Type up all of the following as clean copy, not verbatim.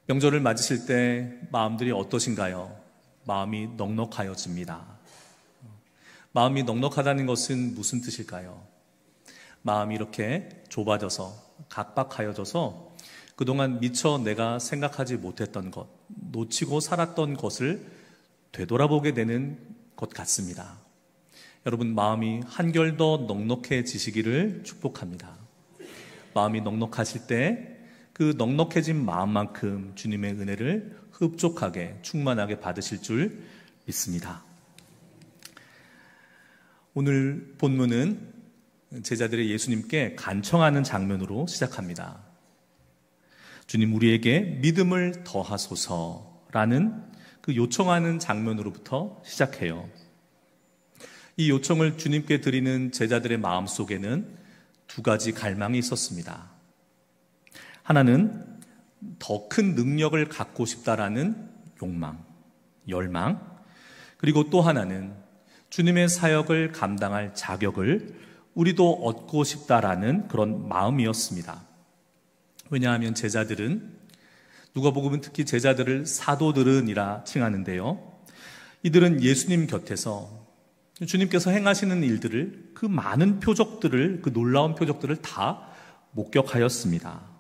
명절을 맞으실 때 마음들이 어떠신가요? 마음이 넉넉하여집니다. 마음이 넉넉하다는 것은 무슨 뜻일까요? 마음이 이렇게 좁아져서 각박하여져서 그동안 미처 내가 생각하지 못했던 것, 놓치고 살았던 것을 되돌아보게 되는 것 같습니다. 여러분, 마음이 한결 더 넉넉해지시기를 축복합니다. 마음이 넉넉하실 때 그 넉넉해진 마음만큼 주님의 은혜를 흡족하게 충만하게 받으실 줄 믿습니다. 오늘 본문은 제자들의 예수님께 간청하는 장면으로 시작합니다. 주님, 우리에게 믿음을 더하소서라는 그 요청하는 장면으로부터 시작해요. 이 요청을 주님께 드리는 제자들의 마음속에는 두 가지 갈망이 있었습니다. 하나는 더 큰 능력을 갖고 싶다라는 욕망, 열망, 그리고 또 하나는 주님의 사역을 감당할 자격을 우리도 얻고 싶다라는 그런 마음이었습니다. 왜냐하면 제자들은, 누가복음은 특히 제자들을 사도들은이라 칭하는데요, 이들은 예수님 곁에서 주님께서 행하시는 일들을, 그 많은 표적들을, 그 놀라운 표적들을 다 목격하였습니다.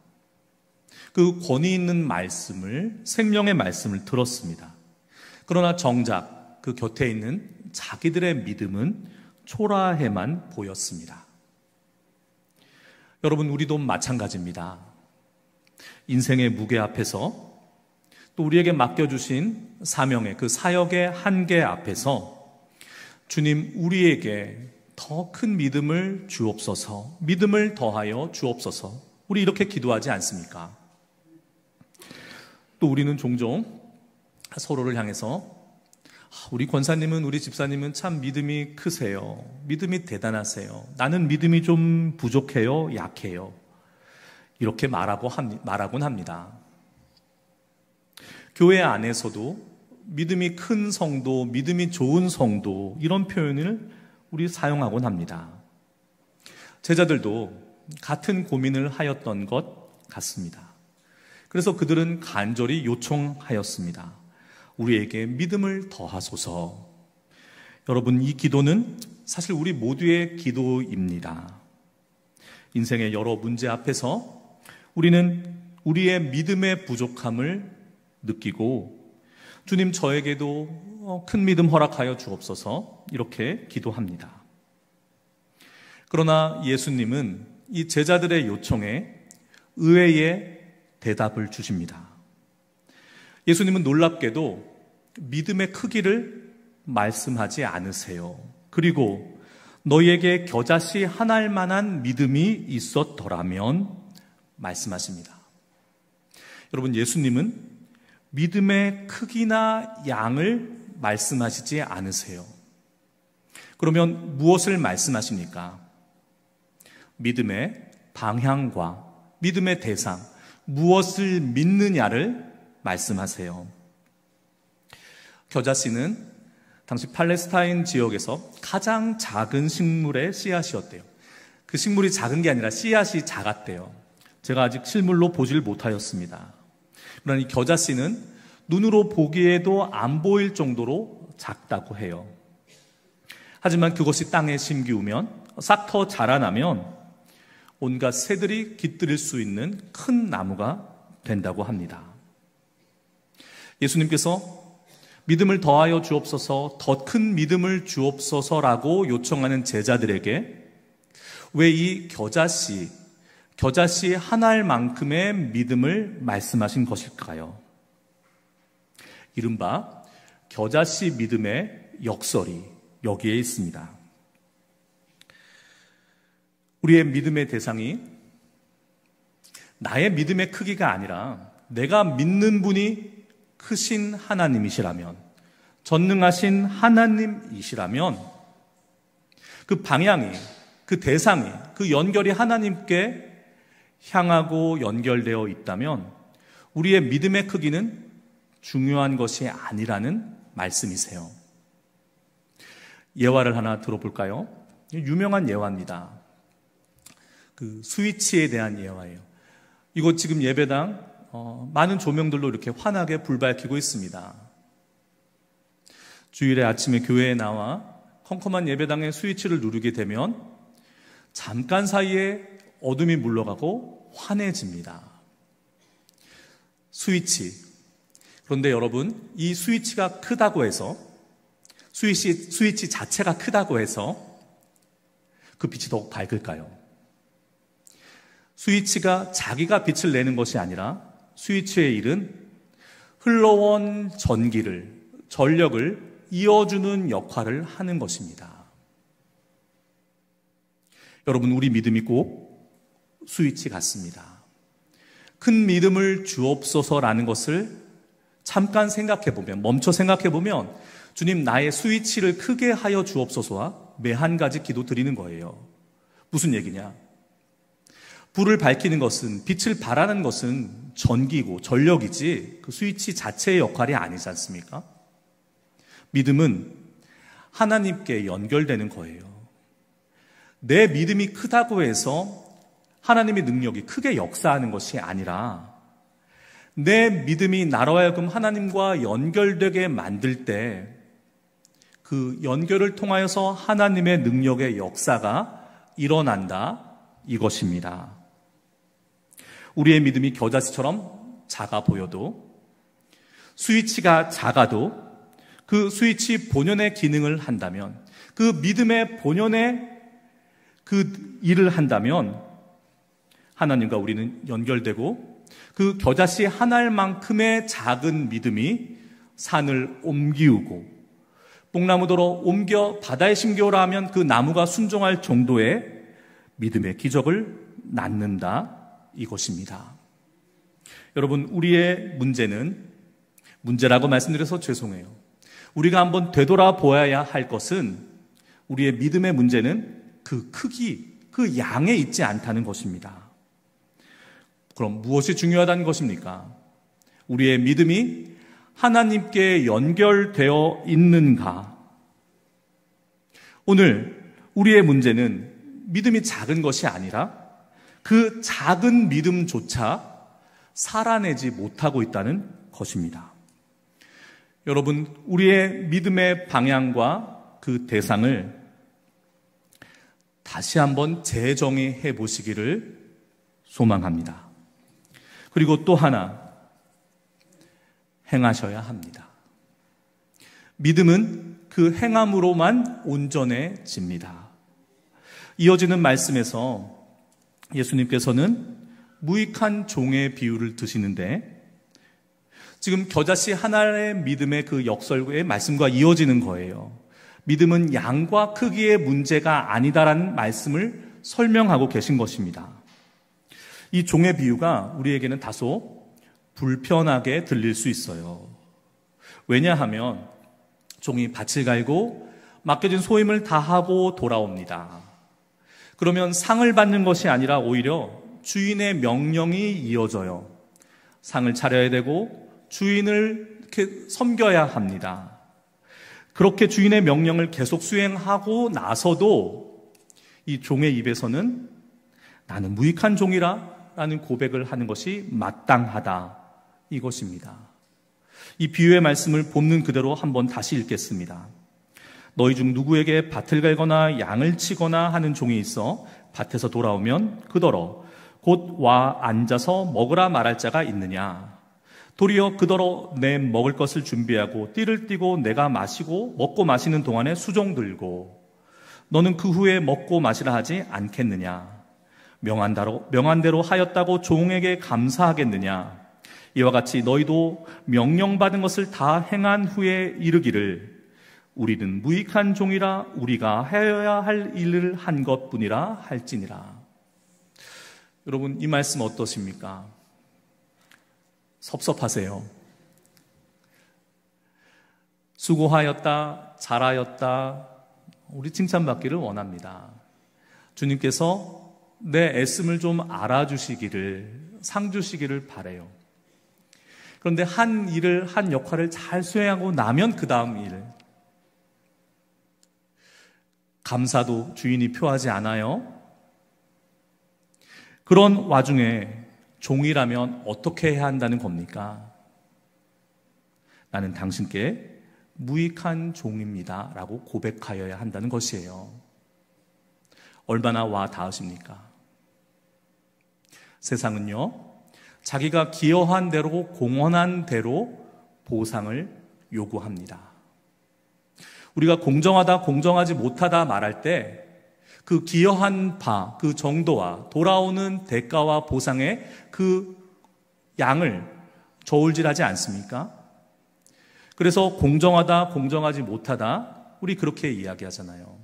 그 권위 있는 말씀을, 생명의 말씀을 들었습니다. 그러나 정작 그 곁에 있는 자기들의 믿음은 초라해만 보였습니다. 여러분, 우리도 마찬가지입니다. 인생의 무게 앞에서, 또 우리에게 맡겨주신 사명의 그 사역의 한계 앞에서 주님, 우리에게 더 큰 믿음을 주옵소서, 믿음을 더하여 주옵소서, 우리 이렇게 기도하지 않습니까? 또 우리는 종종 서로를 향해서 우리 권사님은, 우리 집사님은 참 믿음이 크세요, 믿음이 대단하세요, 나는 믿음이 좀 부족해요, 약해요, 이렇게 말하곤 합니다. 교회 안에서도 믿음이 큰 성도, 믿음이 좋은 성도, 이런 표현을 우리 사용하곤 합니다. 제자들도 같은 고민을 하였던 것 같습니다. 그래서 그들은 간절히 요청하였습니다. 우리에게 믿음을 더하소서. 여러분, 이 기도는 사실 우리 모두의 기도입니다. 인생의 여러 문제 앞에서 우리는 우리의 믿음의 부족함을 느끼고, 주님, 저에게도 큰 믿음 허락하여 주옵소서, 이렇게 기도합니다. 그러나 예수님은 이 제자들의 요청에 의외의 대답을 주십니다. 예수님은 놀랍게도 믿음의 크기를 말씀하지 않으세요. 그리고 너희에게 겨자씨 한 알 만한 믿음이 있었더라면 말씀하십니다. 여러분, 예수님은 믿음의 크기나 양을 말씀하시지 않으세요. 그러면 무엇을 말씀하십니까? 믿음의 방향과 믿음의 대상, 무엇을 믿느냐를 말씀하세요. 겨자씨는 당시 팔레스타인 지역에서 가장 작은 식물의 씨앗이었대요. 그 식물이 작은 게 아니라 씨앗이 작았대요. 제가 아직 실물로 보질 못하였습니다. 그러나 이 겨자씨는 눈으로 보기에도 안 보일 정도로 작다고 해요. 하지만 그것이 땅에 심기우면, 싹 터 자라나면 온갖 새들이 깃들일 수 있는 큰 나무가 된다고 합니다. 예수님께서 믿음을 더하여 주옵소서, 더 큰 믿음을 주옵소서라고 요청하는 제자들에게 왜 이 겨자씨 한 알만큼의 믿음을 말씀하신 것일까요? 이른바 겨자씨 믿음의 역설이 여기에 있습니다. 우리의 믿음의 대상이 나의 믿음의 크기가 아니라 내가 믿는 분이 크신 하나님이시라면, 전능하신 하나님이시라면, 그 방향이, 그 대상이, 그 연결이 하나님께 향하고 연결되어 있다면 우리의 믿음의 크기는 중요한 것이 아니라는 말씀이세요. 예화를 하나 들어볼까요? 유명한 예화입니다. 그 스위치에 대한 예화예요. 이곳 지금 예배당 많은 조명들로 이렇게 환하게 불 밝히고 있습니다. 주일에 아침에 교회에 나와 컴컴한 예배당의 스위치를 누르게 되면 잠깐 사이에 어둠이 물러가고 환해집니다. 스위치. 그런데 여러분, 이 스위치가 크다고 해서, 스위치 자체가 크다고 해서 그 빛이 더욱 밝을까요? 스위치가 자기가 빛을 내는 것이 아니라 스위치의 일은 흘러온 전력을 이어주는 역할을 하는 것입니다. 여러분, 우리 믿음이 꼭 스위치 같습니다. 큰 믿음을 주옵소서라는 것을 잠깐 생각해보면, 멈춰 생각해보면 주님, 나의 스위치를 크게 하여 주옵소서와 매 한 가지 기도 드리는 거예요. 무슨 얘기냐? 불을 밝히는 것은, 빛을 발하는 것은 전기고 전력이지 그 스위치 자체의 역할이 아니지 않습니까? 믿음은 하나님께 연결되는 거예요. 내 믿음이 크다고 해서 하나님의 능력이 크게 역사하는 것이 아니라 내 믿음이 나로 하여금 하나님과 연결되게 만들 때 그 연결을 통하여서 하나님의 능력의 역사가 일어난다, 이것입니다. 우리의 믿음이 겨자씨처럼 작아 보여도, 스위치가 작아도 그 스위치 본연의 기능을 한다면, 그 믿음의 본연의 그 일을 한다면 하나님과 우리는 연결되고 그 겨자씨 한 알만큼의 작은 믿음이 산을 옮기우고 뽕나무도로 옮겨 바다에 심겨오라 하면 그 나무가 순종할 정도의 믿음의 기적을 낳는다, 이것입니다. 여러분, 우리의 문제라고 말씀드려서 죄송해요. 우리가 한번 되돌아보아야 할 것은, 우리의 믿음의 문제는 그 크기, 그 양에 있지 않다는 것입니다. 그럼 무엇이 중요하다는 것입니까? 우리의 믿음이 하나님께 연결되어 있는가? 오늘 우리의 문제는 믿음이 작은 것이 아니라 그 작은 믿음조차 살아내지 못하고 있다는 것입니다. 여러분, 우리의 믿음의 방향과 그 대상을 다시 한번 재정의해 보시기를 소망합니다. 그리고 또 하나 행하셔야 합니다. 믿음은 그 행함으로만 온전해집니다. 이어지는 말씀에서 예수님께서는 무익한 종의 비유를 드시는데, 지금 겨자씨 하나의 믿음의 그 역설의 말씀과 이어지는 거예요. 믿음은 양과 크기의 문제가 아니다라는 말씀을 설명하고 계신 것입니다. 이 종의 비유가 우리에게는 다소 불편하게 들릴 수 있어요. 왜냐하면 종이 밭을 갈고 맡겨진 소임을 다하고 돌아옵니다. 그러면 상을 받는 것이 아니라 오히려 주인의 명령이 이어져요. 상을 차려야 되고 주인을 이렇게 섬겨야 합니다. 그렇게 주인의 명령을 계속 수행하고 나서도 이 종의 입에서는 나는 무익한 종이라는 고백을 하는 것이 마땅하다, 이것입니다. 이 비유의 말씀을 본문 그대로 한번 다시 읽겠습니다. 너희 중 누구에게 밭을 갈거나 양을 치거나 하는 종이 있어 밭에서 돌아오면 그더러 곧 와 앉아서 먹으라 말할 자가 있느냐? 도리어 그더러 내 먹을 것을 준비하고 띠를 띠고 내가 마시고 먹고 마시는 동안에 수종 들고 너는 그 후에 먹고 마시라 하지 않겠느냐? 명한대로 하였다고 종에게 감사하겠느냐? 이와 같이 너희도 명령받은 것을 다 행한 후에 이르기를 우리는 무익한 종이라 우리가 해야 할 일을 한 것뿐이라 할지니라. 여러분, 이 말씀 어떠십니까? 섭섭하세요? 수고하였다, 잘하였다, 우리 칭찬받기를 원합니다. 주님께서 내 애씀을 좀 알아주시기를, 상 주시기를 바라요. 그런데 한 일을, 한 역할을 잘 수행하고 나면 그 다음 일, 감사도 주인이 표하지 않아요. 그런 와중에 종이라면 어떻게 해야 한다는 겁니까? 나는 당신께 무익한 종입니다 라고 고백하여야 한다는 것이에요. 얼마나 와 닿으십니까? 세상은요, 자기가 기여한 대로, 공헌한 대로 보상을 요구합니다. 우리가 공정하다, 공정하지 못하다 말할 때 그 기여한 바, 그 정도와 돌아오는 대가와 보상의 그 양을 저울질하지 않습니까? 그래서 공정하다, 공정하지 못하다, 우리 그렇게 이야기하잖아요.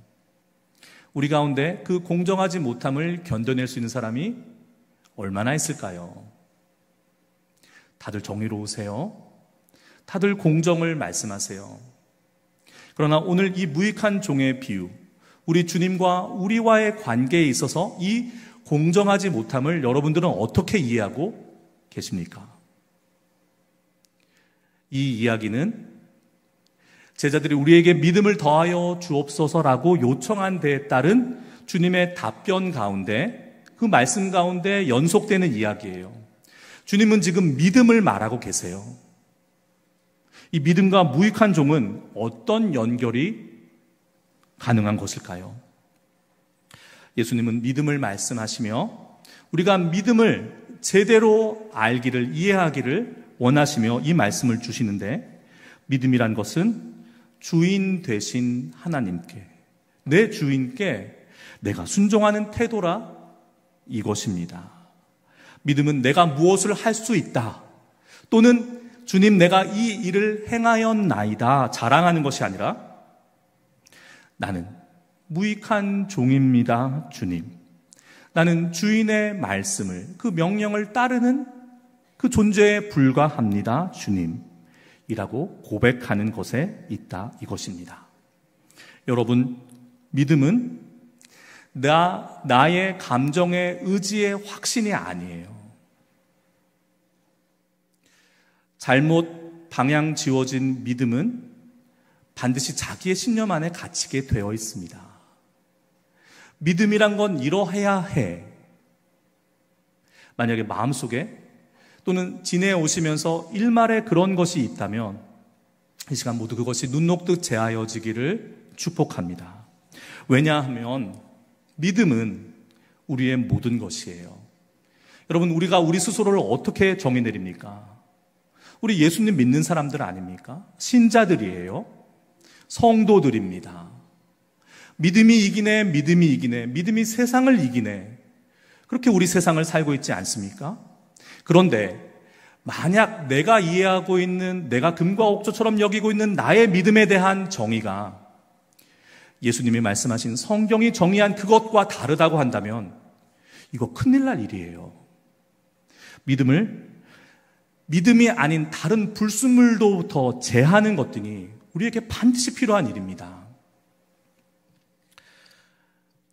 우리 가운데 그 공정하지 못함을 견뎌낼 수 있는 사람이 얼마나 있을까요? 다들 정의로우세요? 다들 공정을 말씀하세요. 그러나 오늘 이 무익한 종의 비유, 우리 주님과 우리와의 관계에 있어서 이 공정하지 못함을 여러분들은 어떻게 이해하고 계십니까? 이 이야기는 제자들이 우리에게 믿음을 더하여 주옵소서라고 요청한 데에 따른 주님의 답변 가운데, 그 말씀 가운데 연속되는 이야기예요. 주님은 지금 믿음을 말하고 계세요. 이 믿음과 무익한 종은 어떤 연결이 가능한 것일까요? 예수님은 믿음을 말씀하시며 우리가 믿음을 제대로 알기를, 이해하기를 원하시며 이 말씀을 주시는데, 믿음이란 것은 주인 되신 하나님께, 내 주인께 내가 순종하는 태도라, 이것입니다. 믿음은 내가 무엇을 할 수 있다, 또는 주님 내가 이 일을 행하였나이다 자랑하는 것이 아니라, 나는 무익한 종입니다, 주님. 나는 주인의 말씀을, 그 명령을 따르는 그 존재에 불과합니다, 주님. 이라고 고백하는 것에 있다, 이것입니다. 여러분, 믿음은 나의 감정의 의지의 확신이 아니에요. 잘못 방향 지워진 믿음은 반드시 자기의 신념 안에 갇히게 되어 있습니다. 믿음이란 건 이러해야 해. 만약에 마음속에 또는 지내오시면서 일말에 그런 것이 있다면 이 시간 모두 그것이 눈 녹듯 제하여지기를 축복합니다. 왜냐하면 믿음은 우리의 모든 것이에요. 여러분, 우리가 우리 스스로를 어떻게 정의 내립니까? 우리 예수님 믿는 사람들 아닙니까? 신자들이에요. 성도들입니다. 믿음이 이기네, 믿음이 이기네, 믿음이 세상을 이기네. 그렇게 우리 세상을 살고 있지 않습니까? 그런데 만약 내가 이해하고 있는, 내가 금과 옥조처럼 여기고 있는 나의 믿음에 대한 정의가 예수님이 말씀하신 성경이 정의한 그것과 다르다고 한다면 이거 큰일 날 일이에요. 믿음이 아닌 다른 불순물로부터 제하는 것들이 우리에게 반드시 필요한 일입니다.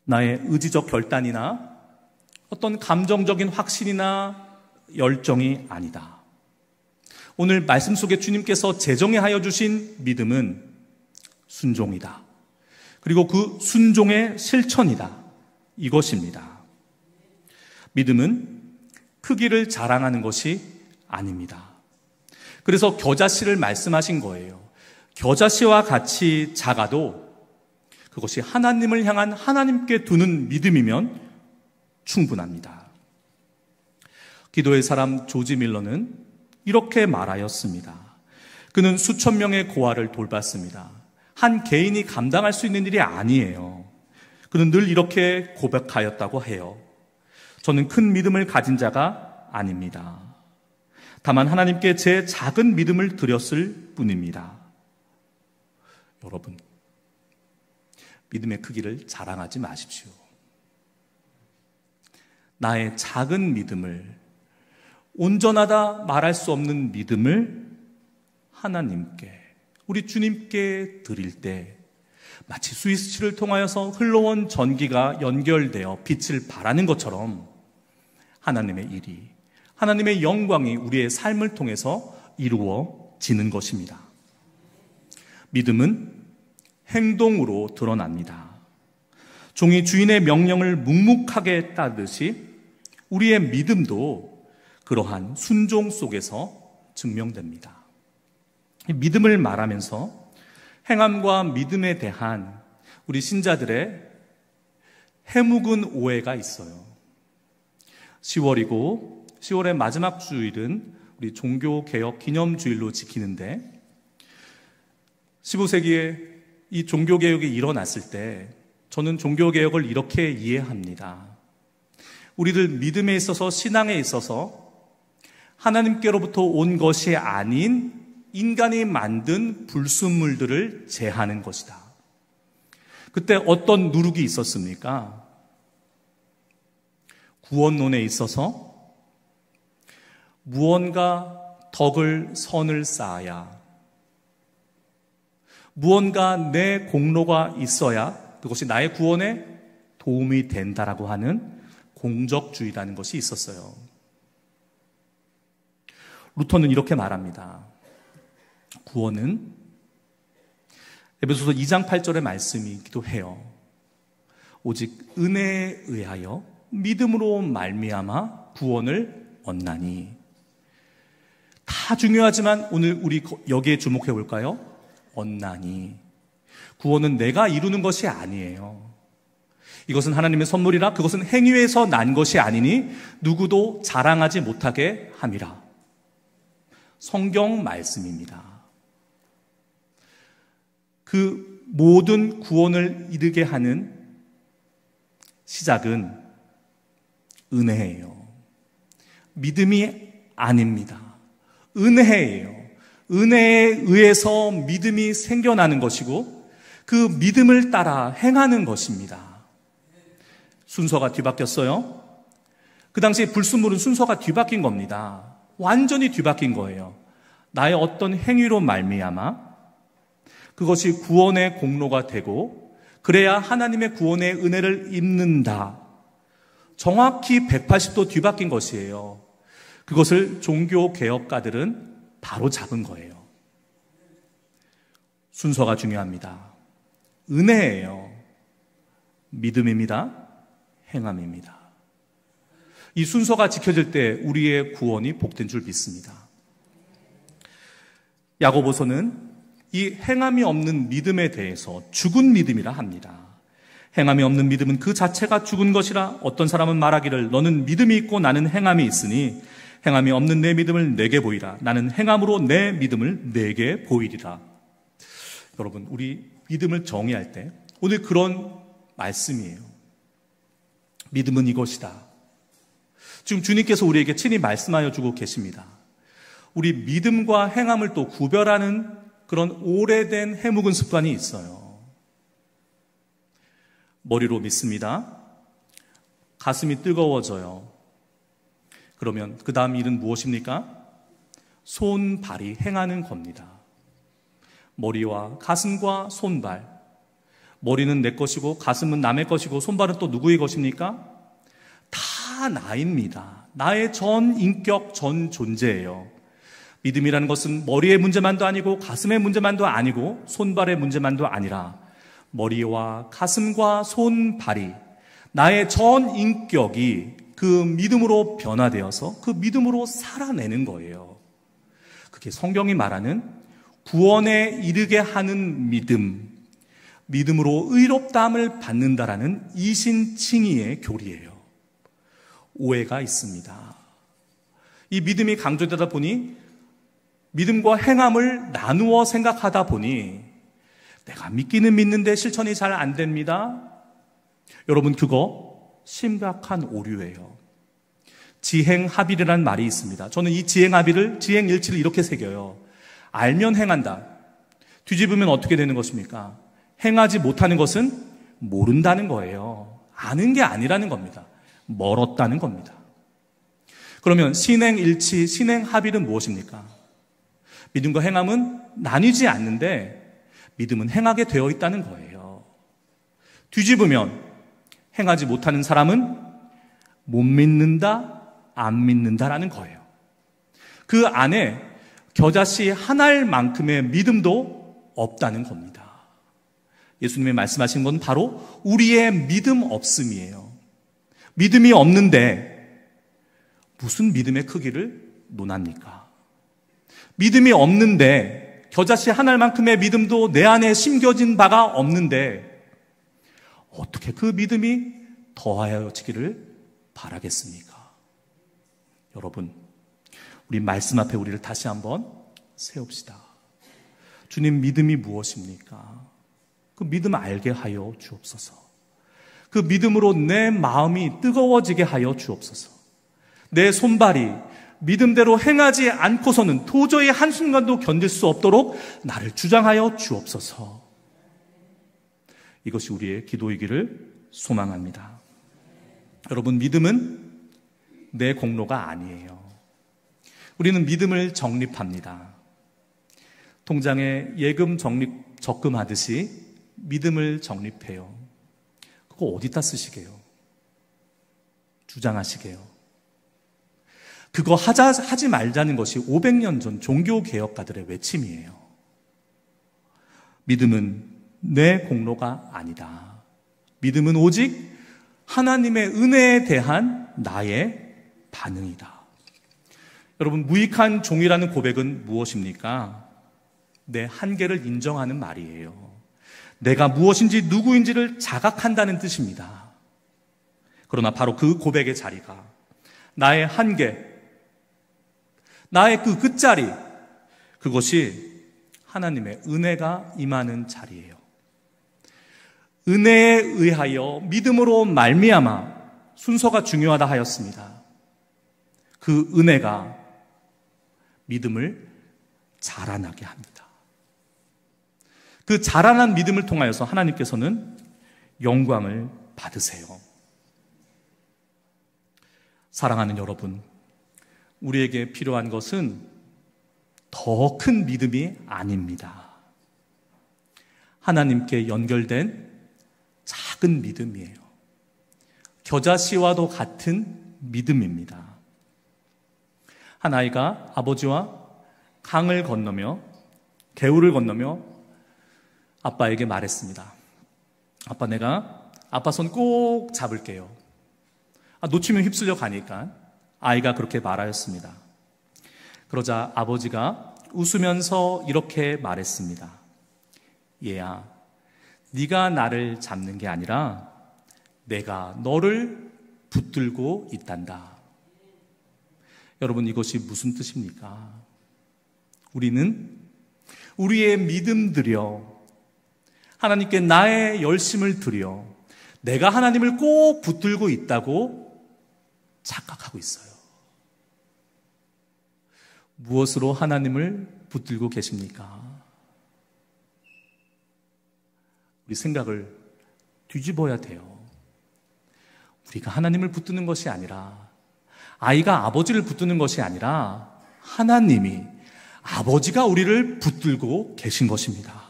나의 의지적 결단이나 어떤 감정적인 확신이나 열정이 아니다. 오늘 말씀 속에 주님께서 제정해 하여 주신 믿음은 순종이다. 그리고 그 순종의 실천이다. 이것입니다. 믿음은 크기를 자랑하는 것이 아닙니다. 그래서 겨자씨를 말씀하신 거예요. 겨자씨와 같이 작아도 그것이 하나님을 향한 하나님께 두는 믿음이면 충분합니다. 기도의 사람 조지 밀러는 이렇게 말하였습니다. 그는 수천 명의 고아를 돌봤습니다. 한 개인이 감당할 수 있는 일이 아니에요. 그는 늘 이렇게 고백하였다고 해요. 저는 큰 믿음을 가진 자가 아닙니다. 다만 하나님께 제 작은 믿음을 드렸을 뿐입니다. 여러분, 믿음의 크기를 자랑하지 마십시오. 나의 작은 믿음을, 온전하다 말할 수 없는 믿음을 하나님께, 우리 주님께 드릴 때 마치 스위치를 통하여서 흘러온 전기가 연결되어 빛을 발하는 것처럼 하나님의 일이, 하나님의 영광이 우리의 삶을 통해서 이루어지는 것입니다. 믿음은 행동으로 드러납니다. 종이 주인의 명령을 묵묵하게 따르듯이 우리의 믿음도 그러한 순종 속에서 증명됩니다. 믿음을 말하면서 행함과 믿음에 대한 우리 신자들의 해묵은 오해가 있어요. 10월이고 10월의 마지막 주일은 우리 종교개혁 기념주일로 지키는데 15세기에 이 종교개혁이 일어났을 때 저는 종교개혁을 이렇게 이해합니다. 우리들 믿음에 있어서 신앙에 있어서 하나님께로부터 온 것이 아닌 인간이 만든 불순물들을 제하는 것이다. 그때 어떤 누룩이 있었습니까? 구원론에 있어서 무언가 덕을 선을 쌓아야, 무언가 내 공로가 있어야 그것이 나의 구원에 도움이 된다라고 하는 공적주의라는 것이 있었어요. 루터는 이렇게 말합니다. 구원은 에베소서 2장 8절의 말씀이기도 해요. 오직 은혜에 의하여 믿음으로 말미암아 구원을 얻나니. 다 중요하지만 오늘 우리 여기에 주목해 볼까요? 얻나니. 구원은 내가 이루는 것이 아니에요. 이것은 하나님의 선물이라 그것은 행위에서 난 것이 아니니 누구도 자랑하지 못하게 함이라. 성경 말씀입니다. 그 모든 구원을 이루게 하는 시작은 은혜예요. 믿음이 아닙니다. 은혜예요. 은혜에 의해서 믿음이 생겨나는 것이고 그 믿음을 따라 행하는 것입니다. 순서가 뒤바뀌었어요. 그 당시 불순물은 순서가 뒤바뀐 겁니다. 완전히 뒤바뀐 거예요. 나의 어떤 행위로 말미암아 그것이 구원의 공로가 되고 그래야 하나님의 구원의 은혜를 입는다. 정확히 180도 뒤바뀐 것이에요. 그것을 종교개혁가들은 바로 잡은 거예요. 순서가 중요합니다. 은혜예요. 믿음입니다. 행함입니다. 이 순서가 지켜질 때 우리의 구원이 복된 줄 믿습니다. 야고보서는 이 행함이 없는 믿음에 대해서 죽은 믿음이라 합니다. 행함이 없는 믿음은 그 자체가 죽은 것이라 어떤 사람은 말하기를 너는 믿음이 있고 나는 행함이 있으니 행함이 없는 내 믿음을 내게 보이라. 나는 행함으로 내 믿음을 내게 보이리라. 여러분, 우리 믿음을 정의할 때 오늘 그런 말씀이에요. 믿음은 이것이다. 지금 주님께서 우리에게 친히 말씀하여 주고 계십니다. 우리 믿음과 행함을 또 구별하는 그런 오래된 해묵은 습관이 있어요. 머리로 믿습니다. 가슴이 뜨거워져요. 그러면 그 다음 일은 무엇입니까? 손발이 행하는 겁니다. 머리와 가슴과 손발. 머리는 내 것이고 가슴은 남의 것이고 손발은 또 누구의 것입니까? 다 나입니다. 나의 전 인격, 전 존재예요. 믿음이라는 것은 머리의 문제만도 아니고 가슴의 문제만도 아니고 손발의 문제만도 아니라 머리와 가슴과 손발이 나의 전 인격이 그 믿음으로 변화되어서 그 믿음으로 살아내는 거예요. 그게 성경이 말하는 구원에 이르게 하는 믿음, 믿음으로 의롭다함을 받는다라는 이신칭의의 교리예요. 오해가 있습니다. 이 믿음이 강조되다 보니 믿음과 행함을 나누어 생각하다 보니 내가 믿기는 믿는데 실천이 잘 안 됩니다. 여러분, 그거 심각한 오류예요. 지행합의라는 말이 있습니다. 저는 이 지행일치를 이렇게 새겨요. 알면 행한다. 뒤집으면 어떻게 되는 것입니까? 행하지 못하는 것은 모른다는 거예요. 아는 게 아니라는 겁니다. 멀었다는 겁니다. 그러면 신행일치, 신행합의는 무엇입니까? 믿음과 행함은 나뉘지 않는데 믿음은 행하게 되어 있다는 거예요. 뒤집으면 행하지 못하는 사람은 못 믿는다, 안 믿는다라는 거예요. 그 안에 겨자씨 한 알만큼의 믿음도 없다는 겁니다. 예수님이 말씀하신 건 바로 우리의 믿음 없음이에요. 믿음이 없는데 무슨 믿음의 크기를 논합니까? 믿음이 없는데, 겨자씨 한 알만큼의 믿음도 내 안에 심겨진 바가 없는데 어떻게 그 믿음이 더하여지기를 바라겠습니까? 여러분, 우리 말씀 앞에 우리를 다시 한번 세웁시다. 주님, 믿음이 무엇입니까? 그 믿음 알게 하여 주옵소서. 그 믿음으로 내 마음이 뜨거워지게 하여 주옵소서. 내 손발이 믿음대로 행하지 않고서는 도저히 한순간도 견딜 수 없도록 나를 주장하여 주옵소서. 이것이 우리의 기도이기를 소망합니다. 여러분, 믿음은 내 공로가 아니에요. 우리는 믿음을 적립합니다. 통장에 예금 적금하듯이 믿음을 적립해요. 그거 어디다 쓰시게요? 주장하시게요? 그거 하지 말자는 것이 500년 전 종교개혁가들의 외침이에요. 믿음은 내 공로가 아니다. 믿음은 오직 하나님의 은혜에 대한 나의 반응이다. 여러분, 무익한 종이라는 고백은 무엇입니까? 내 한계를 인정하는 말이에요. 내가 무엇인지 누구인지를 자각한다는 뜻입니다. 그러나 바로 그 고백의 자리가 나의 한계, 나의 그 끝자리, 그것이 하나님의 은혜가 임하는 자리예요. 은혜에 의하여 믿음으로 말미암아 순서가 중요하다 하였습니다. 그 은혜가 믿음을 자라나게 합니다. 그 자라난 믿음을 통하여서 하나님께서는 영광을 받으세요. 사랑하는 여러분, 우리에게 필요한 것은 더 큰 믿음이 아닙니다. 하나님께 연결된 작은 믿음이에요. 겨자씨와도 같은 믿음입니다. 한 아이가 아버지와 강을 건너며 개울을 건너며 아빠에게 말했습니다. 아빠, 내가 아빠 손 꼭 잡을게요. 놓치면 휩쓸려 가니까 아이가 그렇게 말하였습니다. 그러자 아버지가 웃으면서 이렇게 말했습니다. 얘야, 네가 나를 잡는 게 아니라 내가 너를 붙들고 있단다. 여러분, 이것이 무슨 뜻입니까? 우리는 우리의 믿음 들여, 하나님께 나의 열심을 들여 내가 하나님을 꼭 붙들고 있다고 착각하고 있어요. 무엇으로 하나님을 붙들고 계십니까? 우리 생각을 뒤집어야 돼요. 우리가 하나님을 붙드는 것이 아니라, 아이가 아버지를 붙드는 것이 아니라 하나님이, 아버지가 우리를 붙들고 계신 것입니다.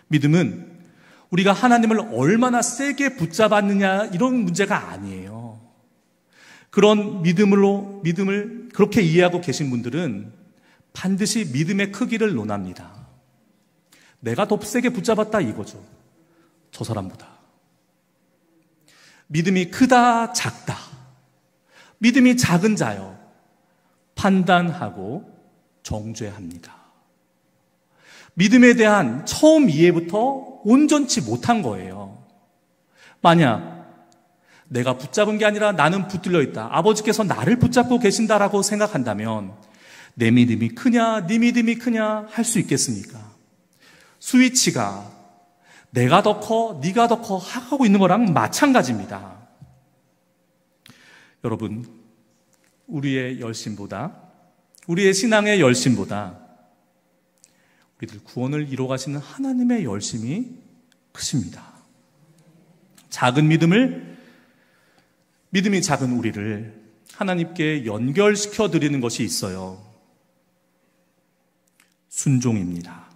믿음은 우리가 하나님을 얼마나 세게 붙잡았느냐 이런 문제가 아니에요. 그런 믿음을 그렇게 이해하고 계신 분들은 반드시 믿음의 크기를 논합니다. 내가 더 세게 붙잡았다 이거죠. 저 사람보다. 믿음이 크다 작다, 믿음이 작은 자요 판단하고 정죄합니다. 믿음에 대한 처음 이해부터 온전치 못한 거예요. 만약 내가 붙잡은 게 아니라 나는 붙들려 있다, 아버지께서 나를 붙잡고 계신다라고 생각한다면 내 믿음이 크냐 네 믿음이 크냐 할 수 있겠습니까? 스위치가 내가 더 커 네가 더 커 하고 있는 거랑 마찬가지입니다. 여러분, 우리의 열심보다, 우리의 신앙의 열심보다 우리들 구원을 이루어 가시는 하나님의 열심이 크십니다. 작은 믿음이 작은 우리를 하나님께 연결시켜 드리는 것이 있어요. 순종입니다.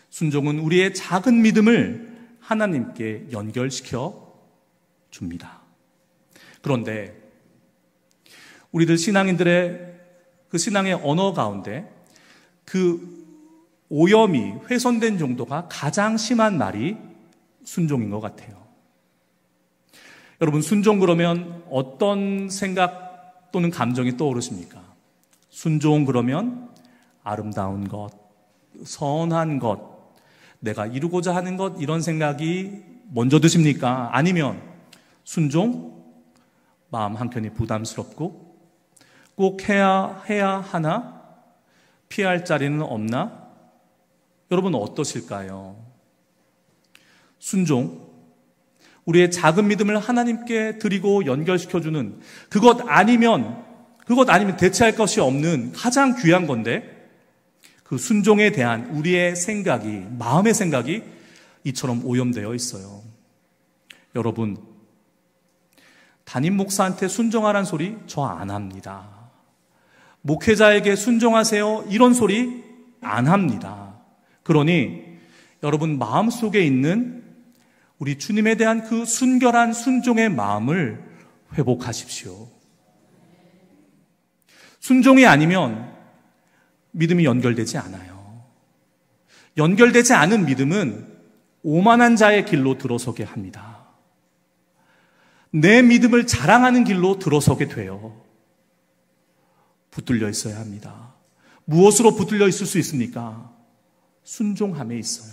순종은 우리의 작은 믿음을 하나님께 연결시켜 줍니다. 그런데 우리들 신앙인들의 그 신앙의 언어 가운데 그 오염이 훼손된 정도가 가장 심한 말이 순종인 것 같아요. 여러분, 순종 그러면 어떤 생각 또는 감정이 떠오르십니까? 순종 그러면 아름다운 것, 선한 것, 내가 이루고자 하는 것, 이런 생각이 먼저 드십니까? 아니면 순종, 마음 한켠이 부담스럽고 꼭 해야 하나? 피할 자리는 없나? 여러분 어떠실까요? 순종, 우리의 작은 믿음을 하나님께 드리고 연결시켜주는 그것 아니면 대체할 것이 없는 가장 귀한 건데 그 순종에 대한 우리의 생각이, 마음의 생각이 이처럼 오염되어 있어요. 여러분, 담임 목사한테 순종하라는 소리 저 안 합니다. 목회자에게 순종하세요 이런 소리 안 합니다. 그러니 여러분 마음속에 있는 우리 주님에 대한 그 순결한 순종의 마음을 회복하십시오. 순종이 아니면 믿음이 연결되지 않아요. 연결되지 않은 믿음은 오만한 자의 길로 들어서게 합니다. 내 믿음을 자랑하는 길로 들어서게 돼요. 붙들려 있어야 합니다. 무엇으로 붙들려 있을 수 있습니까? 순종함에 있어요.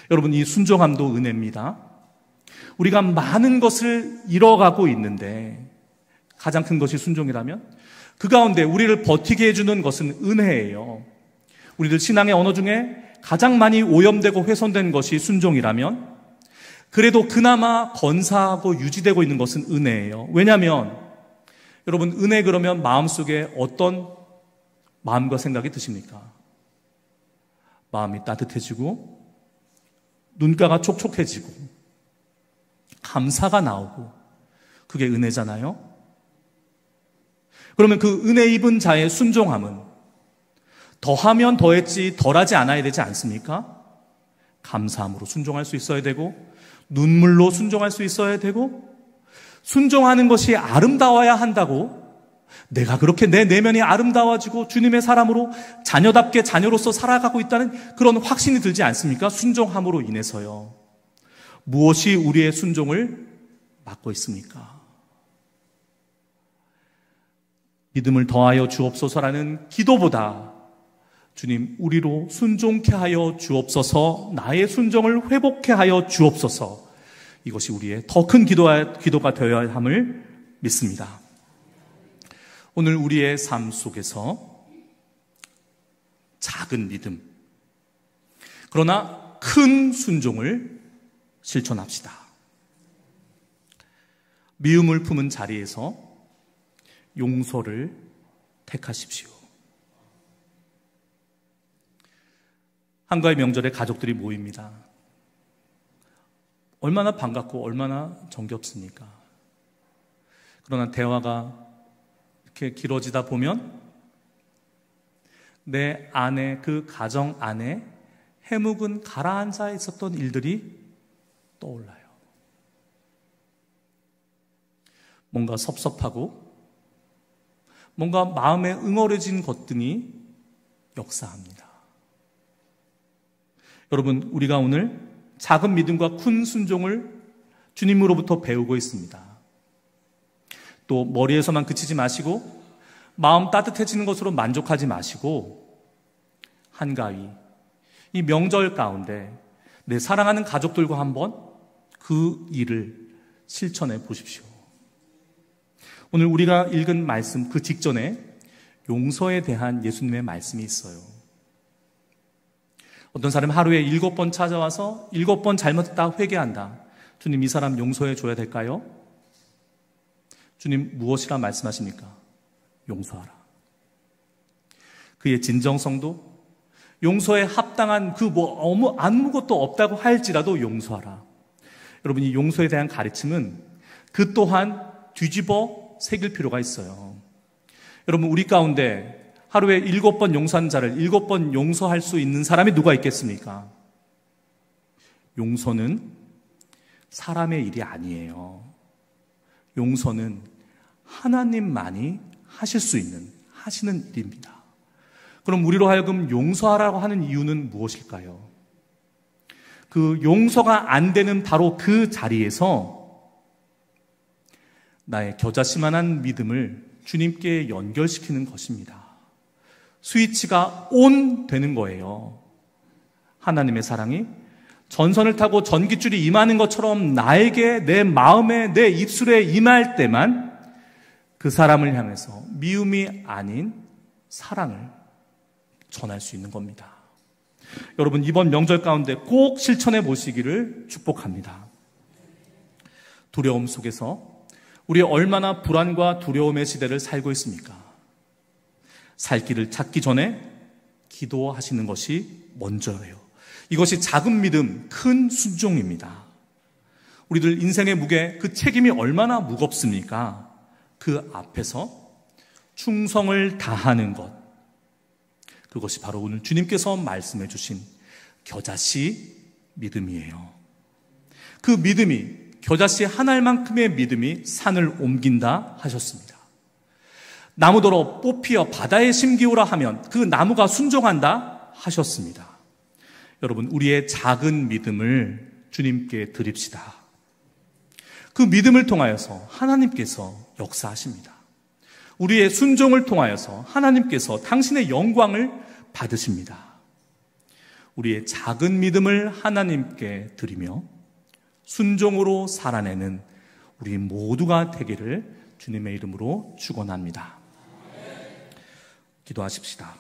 여러분, 이 순종함도 은혜입니다. 우리가 많은 것을 잃어가고 있는데 가장 큰 것이 순종이라면 그 가운데 우리를 버티게 해주는 것은 은혜예요. 우리들 신앙의 언어 중에 가장 많이 오염되고 훼손된 것이 순종이라면 그래도 그나마 건사하고 유지되고 있는 것은 은혜예요. 왜냐하면 여러분, 은혜 그러면 마음속에 어떤 마음과 생각이 드십니까? 마음이 따뜻해지고 눈가가 촉촉해지고 감사가 나오고 그게 은혜잖아요. 그러면 그 은혜 입은 자의 순종함은 더하면 더했지 덜하지 않아야 되지 않습니까? 감사함으로 순종할 수 있어야 되고 눈물로 순종할 수 있어야 되고 순종하는 것이 아름다워야 한다고 내가 그렇게 내 내면이 아름다워지고 주님의 사람으로 자녀답게 자녀로서 살아가고 있다는 그런 확신이 들지 않습니까? 순종함으로 인해서요. 무엇이 우리의 순종을 막고 있습니까? 믿음을 더하여 주옵소서라는 기도보다 주님, 우리로 순종케 하여 주옵소서, 나의 순종을 회복케 하여 주옵소서, 이것이 우리의 더 큰 기도가 되어야 함을 믿습니다. 오늘 우리의 삶 속에서 작은 믿음, 그러나 큰 순종을 실천합시다. 미움을 품은 자리에서 용서를 택하십시오. 한가위 명절에 가족들이 모입니다. 얼마나 반갑고 얼마나 정겹습니까? 그러나 대화가 이렇게 길어지다 보면 내 안에, 그 가정 안에 해묵은 가라앉아 있었던 일들이 떠올라요. 뭔가 섭섭하고 뭔가 마음에 응어려진 것들이 역사합니다. 여러분, 우리가 오늘 작은 믿음과 큰 순종을 주님으로부터 배우고 있습니다. 또 머리에서만 그치지 마시고 마음 따뜻해지는 것으로 만족하지 마시고 한가위, 이 명절 가운데 내 사랑하는 가족들과 한번 그 일을 실천해 보십시오. 오늘 우리가 읽은 말씀 그 직전에 용서에 대한 예수님의 말씀이 있어요. 어떤 사람이 하루에 7번 찾아와서 7번 잘못했다 회개한다. 주님, 이 사람 용서해 줘야 될까요? 주님, 무엇이라 말씀하십니까? 용서하라. 그의 진정성도 용서에 합당한 아무것도 없다고 할지라도 용서하라. 여러분, 이 용서에 대한 가르침은 그 또한 뒤집어 새길 필요가 있어요. 여러분, 우리 가운데 하루에 7번 용서한 자를 7번 용서할 수 있는 사람이 누가 있겠습니까? 용서는 사람의 일이 아니에요. 용서는 하나님만이 하시는 일입니다. 그럼 우리로 하여금 용서하라고 하는 이유는 무엇일까요? 그 용서가 안 되는 바로 그 자리에서 나의 겨자씨만한 믿음을 주님께 연결시키는 것입니다. 스위치가 온 되는 거예요. 하나님의 사랑이 전선을 타고 전깃줄이 임하는 것처럼 나에게, 내 마음에, 내 입술에 임할 때만 그 사람을 향해서 미움이 아닌 사랑을 전할 수 있는 겁니다. 여러분, 이번 명절 가운데 꼭 실천해 보시기를 축복합니다. 두려움 속에서 우리 얼마나 불안과 두려움의 시대를 살고 있습니까? 살 길을 찾기 전에 기도하시는 것이 먼저예요. 이것이 작은 믿음, 큰 순종입니다. 우리들 인생의 무게, 그 책임이 얼마나 무겁습니까? 그 앞에서 충성을 다하는 것, 그것이 바로 오늘 주님께서 말씀해 주신 겨자씨 믿음이에요. 그 믿음이, 겨자씨 한 알만큼의 믿음이 산을 옮긴다 하셨습니다. 나무더러 뽑히어 바다에 심기오라 하면 그 나무가 순종한다 하셨습니다. 여러분, 우리의 작은 믿음을 주님께 드립시다. 그 믿음을 통하여서 하나님께서 역사하십니다. 우리의 순종을 통하여서 하나님께서 당신의 영광을 받으십니다. 우리의 작은 믿음을 하나님께 드리며 순종으로 살아내는 우리 모두가 되기를 주님의 이름으로 축원합니다. 기도하십시다.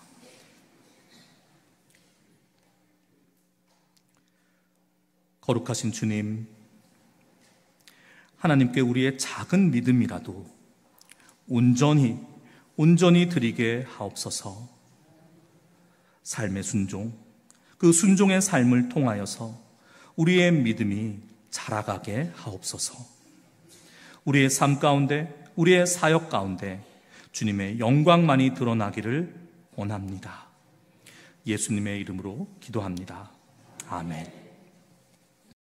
거룩하신 주님, 하나님께 우리의 작은 믿음이라도 온전히 드리게 하옵소서. 삶의 순종, 그 순종의 삶을 통하여서 우리의 믿음이 자라가게 하옵소서. 우리의 삶 가운데, 우리의 사역 가운데 주님의 영광만이 드러나기를 원합니다. 예수님의 이름으로 기도합니다. 아멘.